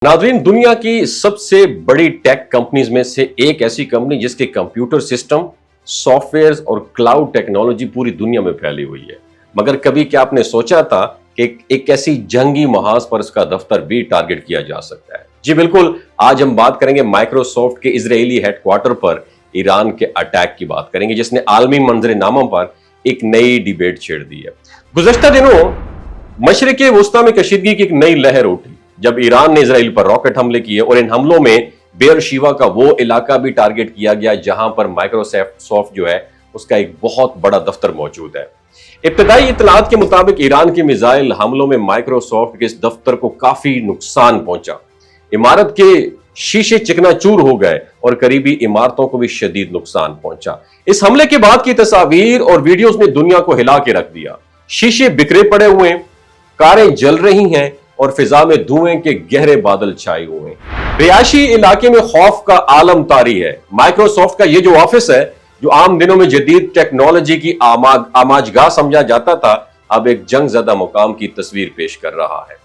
नाज़रीन, दुनिया की सबसे बड़ी टेक कंपनीज में से एक ऐसी कंपनी जिसके कंप्यूटर सिस्टम, सॉफ्टवेयर और क्लाउड टेक्नोलॉजी पूरी दुनिया में फैली हुई है। मगर कभी क्या आपने सोचा था कि एक ऐसी जंगी महाज पर इसका दफ्तर भी टारगेट किया जा सकता है? जी बिल्कुल, आज हम बात करेंगे माइक्रोसॉफ्ट के इजरायली हेडक्वार्टर पर ईरान के अटैक की बात करेंगे, जिसने आलमी मंजर-ए-नामा पर एक नई डिबेट छेड़ दी है। गुज़श्ता दिनों मशरिक़ वुस्ता में कशीदगी की एक नई लहर उठी जब ईरान ने इजराइल पर रॉकेट हमले किए और इन हमलों में बेयरशिवा का वो इलाका भी टारगेट किया गया जहां पर माइक्रोसॉफ्ट जो है उसका एक बहुत बड़ा दफ्तर मौजूद है। इब्तदाई इत्तलात के मुताबिक ईरान के मिसाइल हमलों में माइक्रोसॉफ्ट के इस दफ्तर को काफी नुकसान पहुंचा। इमारत के शीशे चिकनाचूर हो गए और करीबी इमारतों को भी शदीद नुकसान पहुंचा। इस हमले के बाद की तस्वीर और वीडियोस ने दुनिया को हिला के रख दिया। शीशे बिखरे पड़े हुए, कारें जल रही हैं और फिजा में धुएं के गहरे बादल छाए हुए हैं। रिहायशी इलाके में खौफ का आलम तारी है। माइक्रोसॉफ्ट का ये जो ऑफिस है, जो आम दिनों में जदीद टेक्नोलॉजी की आमाजगाह समझा जाता था, अब एक जंग ज़दा मुकाम की तस्वीर पेश कर रहा है।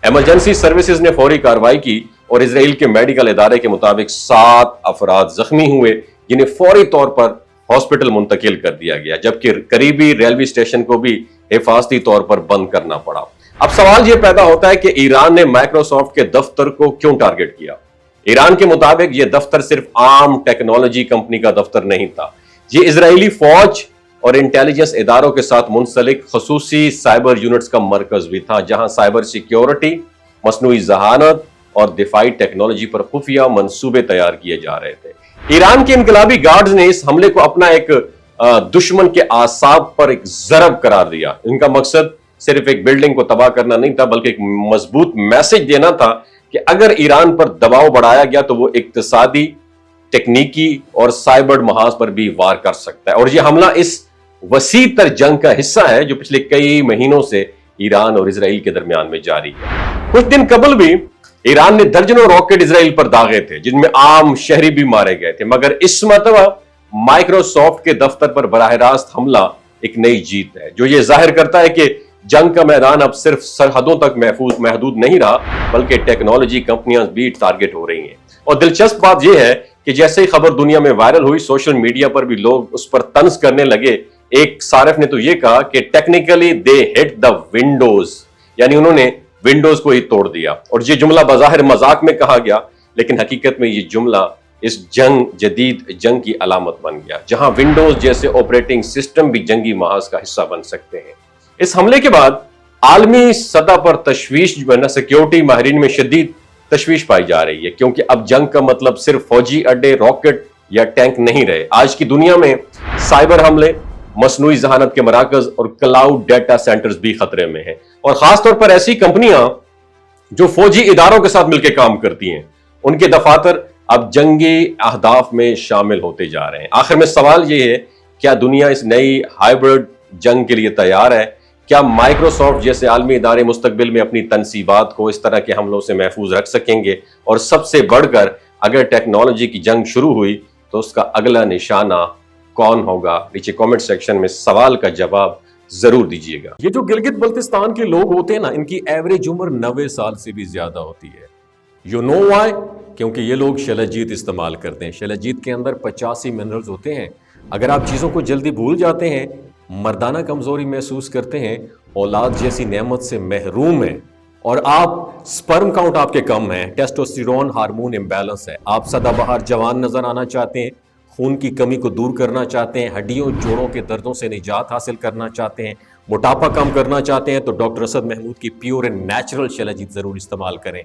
इमरजेंसी सर्विसेज ने फौरी कार्रवाई की और इसराइल के मेडिकल इदारे के मुताबिक 7 अफराद जख्मी हुए, जिन्हें फौरी तौर पर हॉस्पिटल मुंतकिल कर दिया गया, जबकि करीबी रेलवे स्टेशन को भी हिफाजती तौर पर बंद करना पड़ा। अब सवाल यह पैदा होता है कि ईरान ने माइक्रोसॉफ्ट के दफ्तर को क्यों टारगेट किया? ईरान के मुताबिक यह दफ्तर सिर्फ आम टेक्नोलॉजी कंपनी का दफ्तर नहीं था। यह इजरायली फौज और इंटेलिजेंस इदारों के साथ मुंसलिक खसूसी साइबर यूनिट्स का मरकज भी था, जहां साइबर सिक्योरिटी, मसनूई जहानत और दिफाई टेक्नोलॉजी पर खुफिया मंसूबे तैयार किए जा रहे थे। ईरान के इनकलाबी गार्ड्स ने इस हमले को अपना एक दुश्मन के आसाब पर एक जरब करार दिया। इनका मकसद सिर्फ एक बिल्डिंग को तबाह करना नहीं था, बल्कि एक मजबूत मैसेज देना था कि अगर ईरान पर दबाव बढ़ाया गया तो वो इक्तिसादी, टेक्निकी और साइबर महाज पर भी वार कर सकता है। और ये हमला इस वसी तर जंग का हिस्सा है जो पिछले कई महीनों से ईरान और इसराइल के दरमियान में जारी है। कुछ दिन कबल भी ईरान ने दर्जनों रॉकेट इसराइल पर दागे थे, जिनमें आम शहरी भी मारे गए थे। मगर इस मरतबा माइक्रोसॉफ्ट के दफ्तर पर बराह रास्त हमला एक नई जीत है, जो ये जाहिर करता है कि जंग का मैदान अब सिर्फ सरहदों तक महदूद नहीं रहा, बल्कि टेक्नोलॉजी कंपनियां भी टारगेट हो रही हैं। और दिलचस्प बात यह है कि जैसे ही खबर दुनिया में वायरल हुई, सोशल मीडिया पर भी लोग उस पर तंज करने लगे। एक सारिफ ने तो यह कहा कि technically they hit the Windows, यानी उन्होंने विंडोज को ही तोड़ दिया। और ये जुमला बज़ाहिर मजाक में कहा गया, लेकिन हकीकत में ये जुमला इस जदीद जंग की अलामत बन गया, जहां विंडोज जैसे ऑपरेटिंग सिस्टम भी जंगी महाज का हिस्सा बन सकते हैं। इस हमले के बाद आलमी सतह पर तशवीश जो है ना, सिक्योरिटी माहिरीन में शदीद तशवीश पाई जा रही है, क्योंकि अब जंग का मतलब सिर्फ फौजी अड्डे, रॉकेट या टैंक नहीं रहे। आज की दुनिया में साइबर हमले, मसनूई जहानत के मराकज और क्लाउड डेटा सेंटर्स भी खतरे में हैं। और खासतौर पर ऐसी कंपनियां जो फौजी इदारों के साथ मिलकर काम करती हैं, उनके दफातर अब जंगी अहदाफ में शामिल होते जा रहे हैं। आखिर में सवाल यह है, क्या दुनिया इस नई हाइब्रिड जंग के लिए तैयार है? क्या माइक्रोसॉफ्ट जैसे आलमी इदारे मुस्तकबिल में अपनी तनसीबात को इस तरह के हमलों से महफूज रख सकेंगे? और सबसे बढ़कर, अगर टेक्नोलॉजी की जंग शुरू हुई तो उसका अगला निशाना कौन होगा? नीचे कमेंट सेक्शन में सवाल का जवाब जरूर दीजिएगा। ये जो गिलगित बल्तिस्तान के लोग होते हैं ना, इनकी एवरेज उम्र 90 साल से भी ज्यादा होती है। You know why? क्योंकि ये लोग शिलाजीत इस्तेमाल करते हैं। शिलाजीत के अंदर 85 मिनरल्स होते हैं। अगर आप चीज़ों को जल्दी भूल जाते हैं, मर्दाना कमजोरी महसूस करते हैं, औलाद जैसी नेमत से महरूम हैं, और आप स्पर्म काउंट आपके कम है, टेस्टोस्टेरोन हार्मोन इम्बैलेंस है, आप सदाबहार जवान नजर आना चाहते हैं, खून की कमी को दूर करना चाहते हैं, हड्डियों जोड़ों के दर्दों से निजात हासिल करना चाहते हैं, मोटापा कम करना चाहते हैं, तो डॉक्टर असद महमूद की प्योर एंड नेचुरल शिलाजीत जरूर इस्तेमाल करें।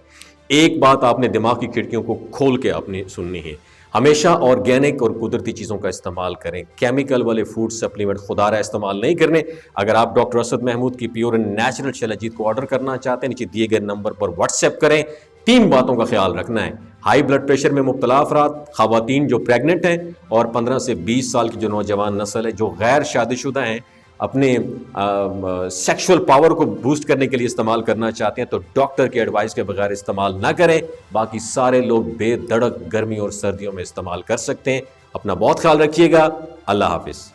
एक बात आपने दिमाग की खिड़कियों को खोल के आपने सुननी है, हमेशा ऑर्गेनिक और कुदरती चीज़ों का इस्तेमाल करें। केमिकल वाले फूड सप्लीमेंट खुदारा इस्तेमाल नहीं करने। अगर आप डॉक्टर असद महमूद की प्योर एंड नेचुरल शिलाजीत को ऑर्डर करना चाहते हैं, नीचे दिए गए नंबर पर व्हाट्सएप करें। 3 बातों का ख्याल रखना है: हाई ब्लड प्रेशर में मुब्तला अफराद, खवातीन जो प्रेग्नेंट हैं, और 15 से 20 साल की जो नौजवान नस्ल है जो गैर शादीशुदा हैं, अपने सेक्सुअल पावर को बूस्ट करने के लिए इस्तेमाल करना चाहते हैं, तो डॉक्टर के एडवाइस के बगैर इस्तेमाल ना करें। बाकी सारे लोग बेधड़क गर्मी और सर्दियों में इस्तेमाल कर सकते हैं। अपना बहुत ख्याल रखिएगा। अल्लाह हाफिज।